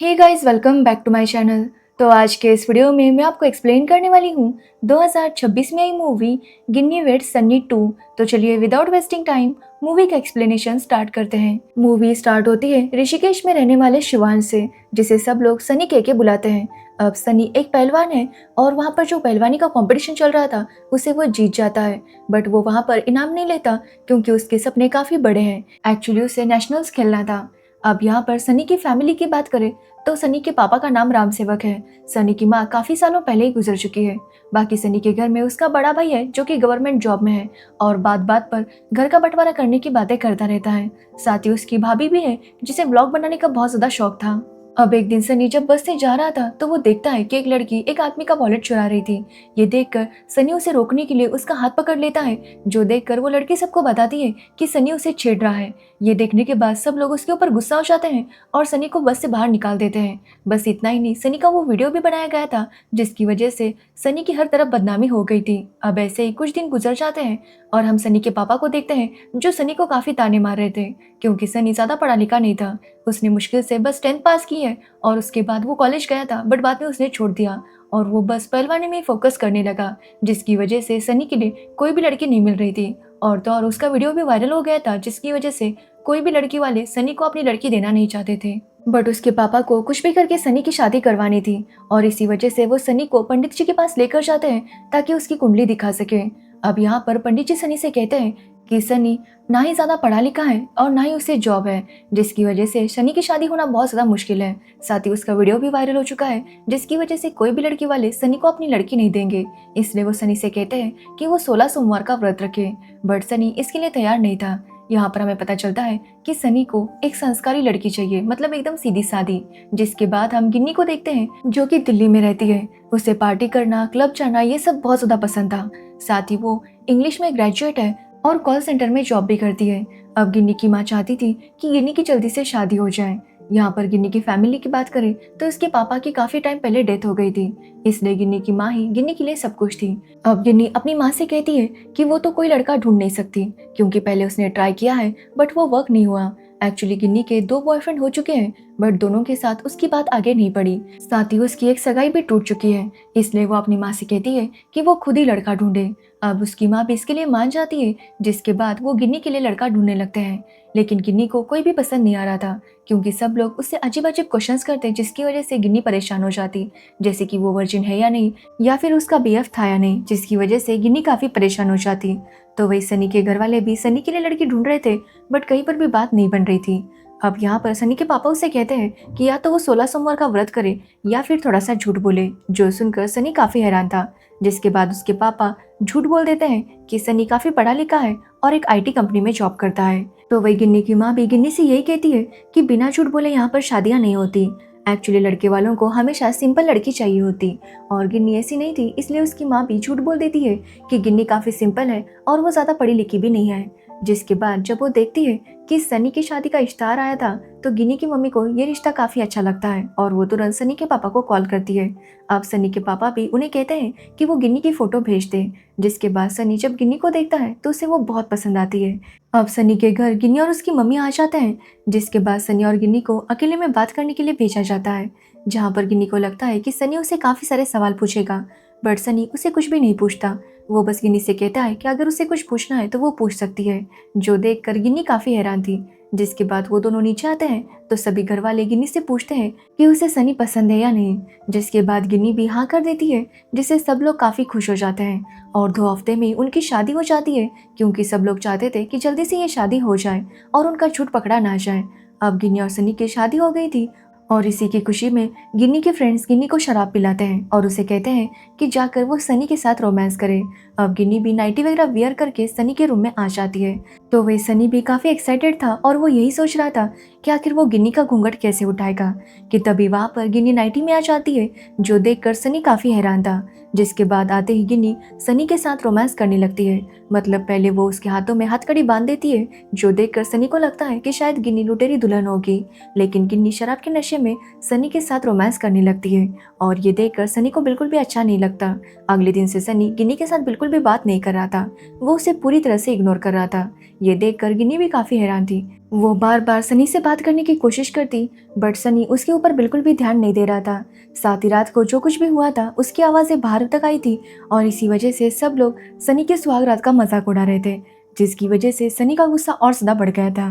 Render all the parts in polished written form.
Hey guys, welcome back to my channel. तो आज के इस वीडियो में मैं आपको एक्सप्लेन करने वाली हूँ 2026 में आई मूवी गिन्नी वेड्स सन्नी 2। तो चलिए विदाउट वेस्टिंग टाइम मूवी का एक्सप्लेनेशन स्टार्ट करते हैं। मूवी स्टार्ट होती है ऋषिकेश में रहने वाले शिवान से, जिसे सब लोग सनी कह के बुलाते हैं। अब सनी एक पहलवान है और वहाँ पर जो पहलवानी का कंपटीशन चल रहा था उसे वो जीत जाता है, बट वो वहाँ पर इनाम नहीं लेता क्योंकि उसके सपने काफ़ी बड़े हैं। एक्चुअली उसे नेशनल्स खेलना था। अब यहाँ पर सनी की फैमिली की बात करें तो सनी के पापा का नाम राम सेवक है। सनी की माँ काफ़ी सालों पहले ही गुजर चुकी है। बाकी सनी के घर में उसका बड़ा भाई है जो कि गवर्नमेंट जॉब में है और बात बात पर घर का बंटवारा करने की बातें करता रहता है। साथ ही उसकी भाभी भी है जिसे ब्लॉग बनाने का बहुत ज़्यादा शौक था। अब एक दिन सनी जब बस से जा रहा था तो वो देखता है कि एक लड़की एक आदमी का वॉलेट चुरा रही थी। ये देखकर सनी उसे रोकने के लिए उसका हाथ पकड़ लेता है, जो देखकर वो लड़की सबको बताती है कि सनी उसे छेड़ रहा है। ये देखने के बाद सब लोग उसके ऊपर गुस्सा हो जाते हैं और सनी को बस से बाहर निकाल देते हैं। बस इतना ही नहीं, सनी का वो वीडियो भी बनाया गया था जिसकी वजह से सनी की हर तरफ बदनामी हो गई थी। अब ऐसे ही कुछ दिन गुजर जाते हैं और हम सनी के पापा को देखते हैं जो सनी को काफ़ी ताने मार रहे थे क्योंकि सनी ज़्यादा पढ़ा लिखा नहीं था। उसने मुश्किल से बस 10th पास की है और उसके बाद वो कॉलेज गया था, बट बाद में उसने छोड़ दिया और वो बस पहलवानी में ही फोकस करने लगा, जिसकी वजह से सनी के लिए कोई भी लड़की नहीं मिल रही थी। और तो और उसका वीडियो भी वायरल हो गया था जिसकी वजह से कोई भी लड़की वाले सनी को अपनी लड़की देना नहीं चाहते थे। बट उसके पापा को कुछ भी करके सनी की शादी करवानी थी और इसी वजह से वो सनी को पंडित जी के पास लेकर जाते हैं ताकि उसकी कुंडली दिखा सके। अब यहाँ पर पंडित जी सनी से कहते हैं कि सनी ना ही ज़्यादा पढ़ा लिखा है और ना ही उसे जॉब है, जिसकी वजह से सनी की शादी होना बहुत ज़्यादा मुश्किल है। साथ ही उसका वीडियो भी वायरल हो चुका है जिसकी वजह से कोई भी लड़की वाले सनी को अपनी लड़की नहीं देंगे। इसलिए वो सनी से कहते हैं कि वो 16 सोमवार का व्रत रखे, बट सनी इसके लिए तैयार नहीं था। यहाँ पर हमें पता चलता है कि सनी को एक संस्कारी लड़की चाहिए, मतलब एकदम सीधी सादी। जिसके बाद हम गिन्नी को देखते हैं जो कि दिल्ली में रहती है। उसे पार्टी करना, क्लब जाना, ये सब बहुत ज़्यादा पसंद था। साथ ही वो इंग्लिश में ग्रेजुएट है और कॉल सेंटर में जॉब भी करती है। अब गिन्नी की माँ चाहती थी कि गिन्नी की जल्दी से शादी हो जाए। यहाँ पर गिन्नी की फैमिली की बात करें तो इसके पापा की काफी टाइम पहले डेथ हो गई थी, इसलिए गिन्नी की माँ ही गिन्नी के लिए सब कुछ थी। अब गिन्नी अपनी माँ से कहती है कि वो तो कोई लड़का ढूंढ नहीं सकती क्योंकि पहले उसने ट्राई किया है बट वो वर्क नहीं हुआ। एक्चुअली गिन्नी के 2 बॉयफ्रेंड हो चुके हैं बट दोनों के साथ उसकी बात आगे नहीं बढ़ी। साथ ही उसकी एक सगाई भी टूट चुकी है, इसलिए वो अपनी माँ से कहती है कि वो खुद ही लड़का ढूंढे। अब उसकी माँ भी इसके लिए मान जाती है, जिसके बाद वो गिन्नी के लिए लड़का ढूंढने लगते हैं। लेकिन गिन्नी को कोई भी पसंद नहीं आ रहा था क्योंकि सब लोग उससे अजीब अजीब क्वेश्चंस करते जिसकी वजह से गिन्नी परेशान हो जाती, जैसे कि वो वर्जिन है या नहीं, या फिर उसका बीएफ था या नहीं, जिसकी वजह से गिन्नी काफी परेशान हो जाती। तो वही सनी के घर वाले भी सनी के लिए लड़की ढूंढ रहे थे बट कहीं पर भी बात नहीं बन रही थी। अब यहाँ पर सनी के पापा उसे कहते हैं कि या तो वो 16 सोमवार का व्रत करे या फिर थोड़ा सा झूठ बोले, जो सुनकर सनी काफी हैरान था। जिसके बाद उसके पापा झूठ बोल देते हैं कि सनी काफी पढ़ा लिखा है और एक आईटी कंपनी में जॉब करता है। तो वही गिन्नी की माँ भी गिन्नी से यही कहती है कि बिना झूठ बोले यहाँ पर शादियाँ नहीं होती। एक्चुअली लड़के वालों को हमेशा सिंपल लड़की चाहिए होती और गिन्नी ऐसी नहीं थी, इसलिए उसकी माँ भी झूठ बोल देती है कि गिन्नी काफी सिंपल है और वो ज्यादा पढ़ी लिखी भी नहीं है। जिसके बाद जब वो देखती है कि सनी की शादी का इश्तेहार आया था तो गिन्नी की मम्मी को ये रिश्ता काफी अच्छा लगता है और वो तुरंत सनी के पापा को कॉल करती है। अब सनी के पापा भी उन्हें कहते हैं कि वो गिन्नी की फोटो भेज दे। जिसके बाद सनी जब गिन्नी को देखता है तो उसे वो बहुत पसंद आती है। अब सनी के घर गिन्नी और उसकी मम्मी आ जाते हैं, जिसके बाद सनी और गिन्नी को अकेले में बात करने के लिए भेजा जाता है, जहाँ पर गिन्नी को लगता है कि सनी उसे काफी सारे सवाल पूछेगा, बट सनी उसे कुछ भी नहीं पूछता। वो बस गिन्नी से कहता है कि अगर उसे कुछ पूछना है तो वो पूछ सकती है, जो देखकर गिन्नी काफी हैरान थी। जिसके बाद वो दोनों नीचे आते हैं तो सभी घर वाले गिन्नी से पूछते हैं कि उसे सनी पसंद है या नहीं। जिसके बाद गिन्नी भी हाँ कर देती है, जिससे सब लोग काफी खुश हो जाते हैं और 2 हफ्ते में उनकी शादी हो जाती है क्योंकि सब लोग चाहते थे कि जल्दी से ये शादी हो जाए और उनका झूठ पकड़ा ना जाए। अब गिन्नी और सनी की शादी हो गई थी और इसी की खुशी में गिन्नी के फ्रेंड्स गिन्नी को शराब पिलाते हैं और उसे कहते हैं कि जाकर वो सनी के साथ रोमांस करे। अब गिन्नी भी नाइटी वगैरह वियर करके सनी के रूम में आ जाती है। तो वही सनी भी काफी एक्साइटेड था और वो यही सोच रहा था कि आखिर वो गिन्नी का घूंघट कैसे उठाएगा, कि तभी वहाँ पर गिन्नी नाइटी में आ जाती है, जो देखकर सनी काफी हैरान था। जिसके बाद आते ही गिन्नी सनी के साथ रोमांस करने लगती है, मतलब पहले वो उसके हाथों में हथकड़ी बांध देती है, जो देखकर सनी को लगता है कि शायद गिन्नी लुटेरी दुल्हन होगी। लेकिन गिन्नी शराब के नशे में सनी के साथ रोमांस करने लगती है और ये देखकर सनी को बिल्कुल भी अच्छा नहीं लगता। अगले दिन से सनी गिन्नी के साथ बिल्कुल भी बात नहीं कर रहा था, वो उसे पूरी तरह से इग्नोर कर रहा था। ये देखकर गिन्नी भी काफी हैरान थी। वो बार बार सनी से बात करने की कोशिश करती, बट सनी उसके ऊपर बिल्कुल भी ध्यान नहीं दे रहा था। साथ ही रात को जो कुछ भी हुआ था उसकी आवाज़ें बाहर तक आई थी, और इसी वजह से सब लोग सनी के सुहाग रात का मजाक उड़ा रहे थे, जिसकी वजह से सनी का गुस्सा और ज़्यादा बढ़ गया था।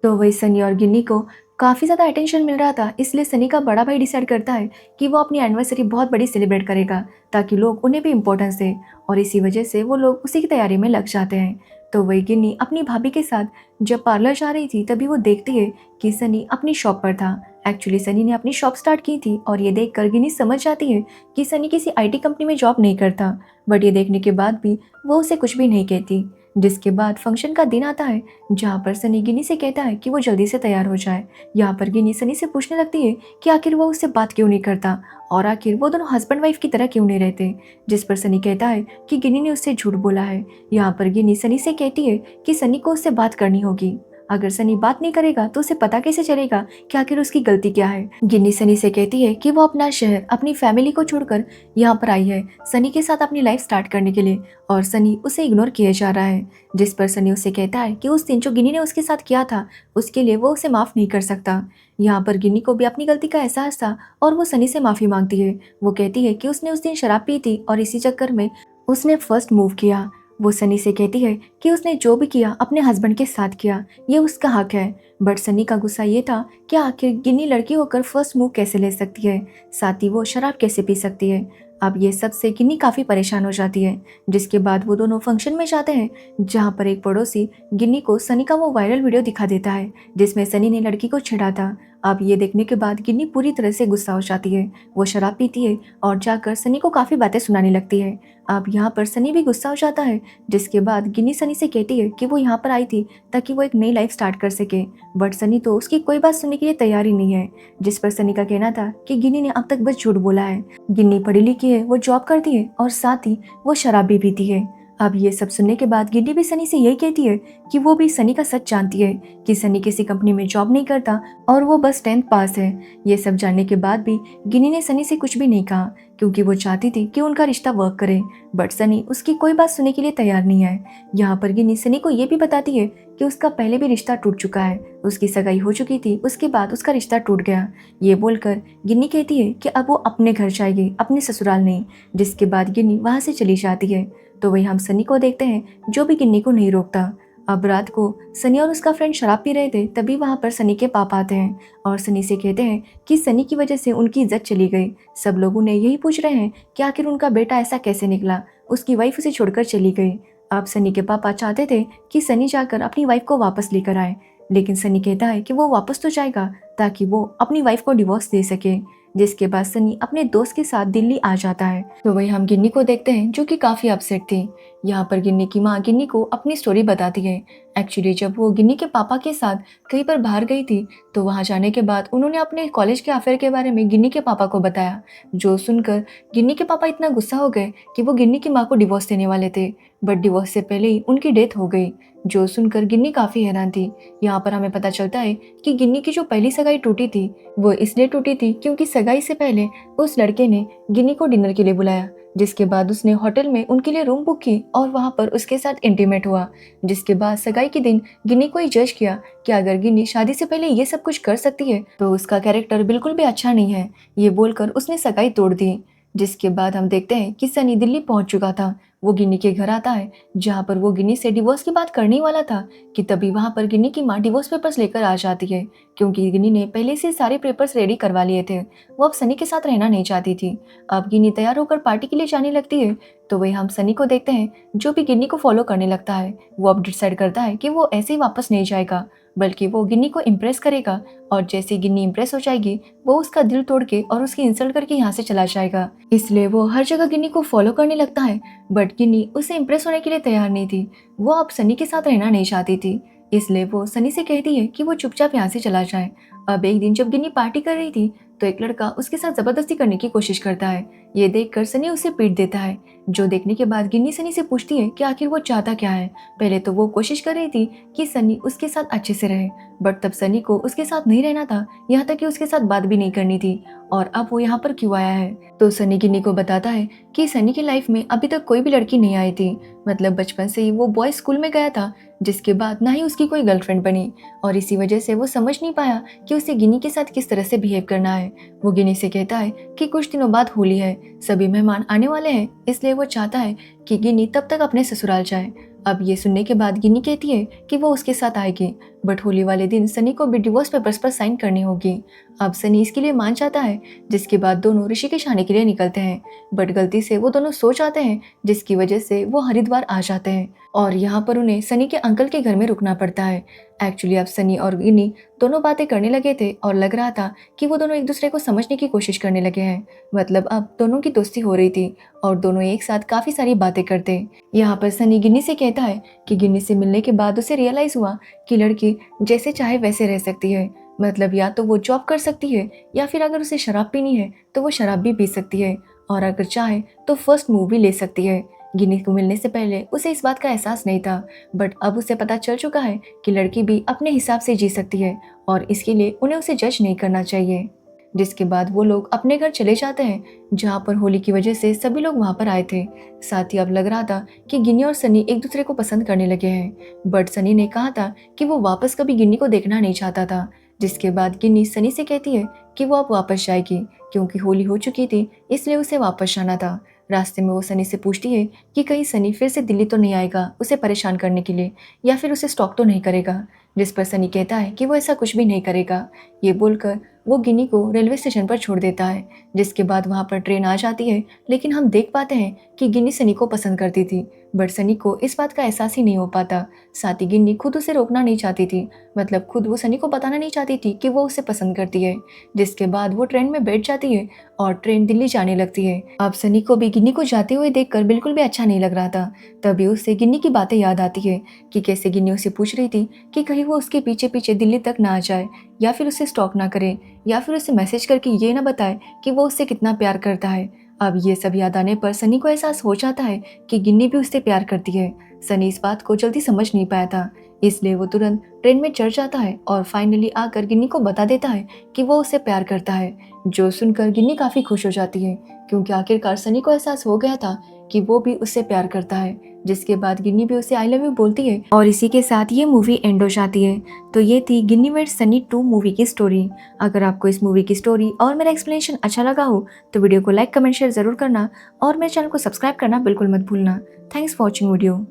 तो वही सनी और गिन्नी को काफ़ी ज़्यादा अटेंशन मिल रहा था, इसलिए सनी का बड़ा भाई डिसाइड करता है कि वो अपनी एनिवर्सरी बहुत बड़ी सेलिब्रेट करेगा, ताकि लोग उन्हें भी इम्पोर्टेंस दें, और इसी वजह से वो लोग उसी की तैयारी में लग जाते हैं। तो वही गिन्नी अपनी भाभी के साथ जब पार्लर जा रही थी, तभी वो देखती है कि सनी अपनी शॉप पर था। एक्चुअली सनी ने अपनी शॉप स्टार्ट की थी, और ये देखकर गिन्नी समझ जाती है कि सनी किसी आईटी कंपनी में जॉब नहीं करता, बट ये देखने के बाद भी वो उसे कुछ भी नहीं कहती। जिसके बाद फंक्शन का दिन आता है, जहाँ पर सनी गिन्नी से कहता है कि वो जल्दी से तैयार हो जाए। यहाँ पर गिन्नी सनी से पूछने लगती है कि आखिर वो उससे बात क्यों नहीं करता, और आखिर वो दोनों हस्बैंड वाइफ की तरह क्यों नहीं रहते। जिस पर सनी कहता है कि गिन्नी ने उससे झूठ बोला है। यहाँ पर गिन्नी सनी से कहती है कि सनी को उससे बात करनी होगी। अगर सनी बात नहीं करेगा तो उसे पता कैसे चलेगा कि आखिर उसकी गलती क्या है। गिन्नी सनी से कहती है कि वो अपना शहर, अपनी फैमिली को छोड़कर यहाँ पर आई है सनी के साथ अपनी लाइफ स्टार्ट करने के लिए, और सनी उसे इग्नोर किया जा रहा है। जिस पर सनी उसे कहता है कि उस दिन जो गिन्नी ने उसके साथ किया था, उसके लिए वो उसे माफ़ नहीं कर सकता। यहाँ पर गिन्नी को भी अपनी गलती का एहसास था, और वो सनी से माफ़ी मांगती है। वो कहती है कि उसने उस दिन शराब पी थी, और इसी चक्कर में उसने फर्स्ट मूव किया। वो सनी से कहती है कि उसने जो भी किया अपने हस्बैंड के साथ किया, ये उसका हक है। बट सनी का गुस्सा ये था कि आखिर गिन्नी लड़की होकर फर्स्ट मूव कैसे ले सकती है, साथ ही वो शराब कैसे पी सकती है। अब ये सब से गिन्नी काफ़ी परेशान हो जाती है। जिसके बाद वो दोनों फंक्शन में जाते हैं, जहाँ पर एक पड़ोसी गिन्नी को सनी का वो वायरल वीडियो दिखा देता है, जिसमें सनी ने लड़की को छेड़ा था। अब ये देखने के बाद गिन्नी पूरी तरह से गुस्सा हो जाती है। वो शराब पीती है और जाकर सनी को काफ़ी बातें सुनाने लगती है। अब यहाँ पर सनी भी गुस्सा हो जाता है। जिसके बाद गिन्नी सनी से कहती है कि वो यहाँ पर आई थी ताकि वो एक नई लाइफ स्टार्ट कर सके, बट सनी तो उसकी कोई बात सुनने के लिए तैयार ही नहीं है। जिस पर सनी का कहना था कि गिन्नी ने अब तक बस झूठ बोला है। गिन्नी पढ़ी लिखी है, वो जॉब करती है, और साथ ही वो शराब भी पीती है। अब ये सब सुनने के बाद गिन्नी भी सनी से यही कहती है कि वो भी सनी का सच जानती है कि सनी किसी कंपनी में जॉब नहीं करता, और वो बस 10th पास है। ये सब जानने के बाद भी गिन्नी ने सनी से कुछ भी नहीं कहा, क्योंकि वो चाहती थी कि उनका रिश्ता वर्क करे, बट सनी उसकी कोई बात सुनने के लिए तैयार नहीं है। यहाँ पर गिन्नी सनी को ये भी बताती है कि उसका पहले भी रिश्ता टूट चुका है, उसकी सगाई हो चुकी थी, उसके बाद उसका रिश्ता टूट गया। ये बोलकर गिन्नी कहती है कि अब वो अपने घर जाएगी, अपने ससुराल नहीं। जिसके बाद गिन्नी वहाँ से चली जाती है। तो वही हम सनी को देखते हैं, जो भी गिन्नी को नहीं रोकता। अब रात को सनी और उसका फ्रेंड शराब पी रहे थे, तभी वहाँ पर सनी के पापा आते हैं, और सनी से कहते हैं कि सनी की वजह से उनकी इज्जत चली गई। सब लोग उन्हें यही पूछ रहे हैं कि आखिर उनका बेटा ऐसा कैसे निकला, उसकी वाइफ उसे छोड़कर चली गई। अब सनी के पापा चाहते थे कि सनी जाकर अपनी वाइफ को वापस लेकर आए, लेकिन सनी कहता है कि वो वापस तो जाएगा ताकि वो अपनी वाइफ को डिवोर्स दे सके। जिसके बाद सनी अपने दोस्त के साथ दिल्ली आ जाता है। तो वही हम गिन्नी को देखते हैं, जो कि काफ़ी अपसेट थी। यहाँ पर गिन्नी की माँ गिन्नी को अपनी स्टोरी बताती है। एक्चुअली जब वो गिन्नी के पापा के साथ कहीं पर बाहर गई थी, तो वहाँ जाने के बाद उन्होंने अपने कॉलेज के अफेयर के बारे में गिन्नी के पापा को बताया, जो सुनकर गिन्नी के पापा इतना गुस्सा हो गए कि वो गिन्नी की माँ को डिवोर्स देने वाले थे, बट डिवोर्स से पहले ही उनकी डेथ हो गई, जो सुनकर गिन्नी काफ़ी हैरान थी। यहाँ पर हमें पता चलता है कि गिन्नी की जो पहली सगाई टूटी थी, वो इसलिए टूटी थी क्योंकि सगाई से पहले उस लड़के ने गिन्नी को डिनर के लिए बुलाया, जिसके बाद उसने होटल में उनके लिए रूम बुक की और वहाँ पर उसके साथ इंटीमेट हुआ। जिसके बाद सगाई के दिन गिन्नी को ही जज किया कि अगर गिन्नी शादी से पहले ये सब कुछ कर सकती है, तो उसका कैरेक्टर बिल्कुल भी अच्छा नहीं है। ये बोलकर उसने सगाई तोड़ दी। जिसके बाद हम देखते हैं कि सनी दिल्ली पहुंच चुका था। वो गिन्नी के घर आता है, जहाँ पर वो गिन्नी से डिवोर्स की बात करने वाला था, कि तभी वहाँ पर गिन्नी की माँ डिवोर्स पेपर्स लेकर आ जाती है, क्योंकि गिन्नी ने पहले से सारे पेपर्स रेडी करवा लिए थे। वो अब सनी के साथ रहना नहीं चाहती थी। अब गिन्नी तैयार होकर पार्टी के लिए जाने लगती है। तो वही हम सनी को देखते हैं, जो भी गिन्नी को फॉलो करने लगता है। वो अब डिसाइड करता है कि वो ऐसे ही वापस नहीं जाएगा, बल्कि वो गिन्नी को इम्प्रेस करेगा, और जैसे गिन्नी इम्प्रेस हो जाएगी, वो उसका दिल तोड़ के और उसकी इंसल्ट करके यहाँ से चला जाएगा। इसलिए वो हर जगह गिन्नी को फॉलो करने लगता है, बट गिन्नी उससे इम्प्रेस होने के लिए तैयार नहीं थी। वो अब सनी के साथ रहना नहीं चाहती थी, इसलिए वो सनी से कहती है कि वो चुपचाप यहाँ से चला जाए। अब एक दिन जब गिन्नी पार्टी कर रही थी, तो एक लड़का उसके साथ जबरदस्ती करने की कोशिश करता है। ये देखकर सनी उसे पीट देता है, जो देखने के बाद गिन्नी सनी से पूछती है कि आखिर वो चाहता क्या है। पहले तो वो कोशिश कर रही थी कि सनी उसके साथ अच्छे से रहे, बट तब सनी को उसके साथ नहीं रहना था, यहाँ तक कि उसके साथ बात भी नहीं करनी थी। और अब वो यहाँ पर क्यों आया है। तो सनी गिन्नी को बताता है कि सनी की लाइफ में अभी तक कोई भी लड़की नहीं आई थी, मतलब बचपन से ही वो बॉय स्कूल में गया था, जिसके बाद ना ही उसकी कोई गर्लफ्रेंड बनी, और इसी वजह से वो समझ नहीं पाया कि उसे गिन्नी के साथ किस तरह से बिहेव करना है। वो गिन्नी से कहता है कि कुछ दिनों बाद होली है, सभी मेहमान आने वाले हैं, इसलिए वो चाहता है कि गिन्नी तब तक अपने ससुराल जाए। अब ये सुनने के बाद गिन्नी कहती है कि वो उसके साथ आएगी, बट होली वाले दिन सनी को भी डिवोर्स पेपर्स पर साइन करनी होगी। अब सनी इसके लिए मान जाता है, जिसके बाद दोनों ऋषिकेश आने के लिए निकलते हैं, बट गलती से वो दोनों सो जाते हैं, जिसकी वजह से वो हरिद्वार आ जाते हैं और यहाँ पर उन्हें सनी के अंकल के घर में रुकना पड़ता है। एक्चुअली अब सनी और गिन्नी दोनों बातें करने लगे थे और लग रहा था कि वो दोनों एक दूसरे को समझने की कोशिश करने लगे हैं, मतलब अब दोनों की दोस्ती हो रही थी और दोनों एक साथ काफी सारी बातें करते। यहाँ पर सनी गिन्नी से कहता है कि गिन्नी से मिलने के बाद उसे रियलाइज हुआ कि लड़की जैसे चाहे वैसे रह सकती है, मतलब या तो वो जॉब कर सकती है या फिर अगर उसे शराब पीनी है तो वो शराब भी पी सकती है, और अगर चाहे तो फर्स्ट मूव भी ले सकती है। गिन्नी को मिलने से पहले उसे इस बात का एहसास नहीं था, बट अब उसे पता चल चुका है कि लड़की भी अपने हिसाब से जी सकती है और इसके लिए उन्हें उसे जज नहीं करना चाहिए। जिसके बाद वो लोग अपने घर चले जाते हैं, जहाँ पर होली की वजह से सभी लोग वहाँ पर आए थे। साथ ही अब लग रहा था कि गिन्नी और सनी एक दूसरे को पसंद करने लगे हैं, बट सनी ने कहा था कि वो वापस कभी गिन्नी को देखना नहीं चाहता था। जिसके बाद गिन्नी सनी से कहती है कि वो अब वापस जाएगी, क्योंकि होली हो चुकी थी इसलिए उसे वापस जाना था। रास्ते में वो सनी से पूछती है कि कहीं सनी फिर से दिल्ली तो नहीं आएगा उसे परेशान करने के लिए, या फिर उसे स्टॉक तो नहीं करेगा। जिस पर सनी कहता है कि वो ऐसा कुछ भी नहीं करेगा। ये बोलकर वो गिन्नी को रेलवे स्टेशन पर छोड़ देता है। जिसके बाद वहाँ पर ट्रेन आ जाती है, लेकिन हम देख पाते हैं कि गिन्नी सनी को पसंद करती थी, बट सनी को इस बात का एहसास ही नहीं हो पाता। साथ ही गिन्नी खुद उसे रोकना नहीं चाहती थी, मतलब खुद वो सनी को बताना नहीं चाहती थी कि वो उसे पसंद करती है। जिसके बाद वो ट्रेन में बैठ जाती है और ट्रेन दिल्ली जाने लगती है। अब सनी को भी गिन्नी को जाते हुए देखकर बिल्कुल भी अच्छा नहीं लग रहा था। तभी उसे गिन्नी की बातें याद आती है कि कैसे गिन्नी उसे पूछ रही थी कि कहीं वो उसके पीछे पीछे दिल्ली तक ना आ जाए, या फिर उसे स्टॉक ना करे, या फिर उसे मैसेज करके ये ना बताए कि वो उससे कितना प्यार करता है। अब ये सब याद आने पर सनी को एहसास हो जाता है कि गिन्नी भी उससे प्यार करती है। सनी इस बात को जल्दी समझ नहीं पाया था, इसलिए वो तुरंत ट्रेन में चढ़ जाता है और फाइनली आकर गिन्नी को बता देता है कि वो उससे प्यार करता है। जो सुनकर गिन्नी काफी खुश हो जाती है, क्योंकि आखिरकार सनी को एहसास हो गया था कि वो भी उससे प्यार करता है। जिसके बाद गिन्नी भी उसे आई लव यू बोलती है और इसी के साथ ये मूवी एंड हो जाती है। तो ये थी गिन्नी वेड सनी 2 मूवी की स्टोरी। अगर आपको इस मूवी की स्टोरी और मेरा एक्सप्लेनेशन अच्छा लगा हो तो वीडियो को लाइक कमेंट शेयर जरूर करना और मेरे चैनल को सब्सक्राइब करना बिल्कुल मत भूलना। Thanks for watching video.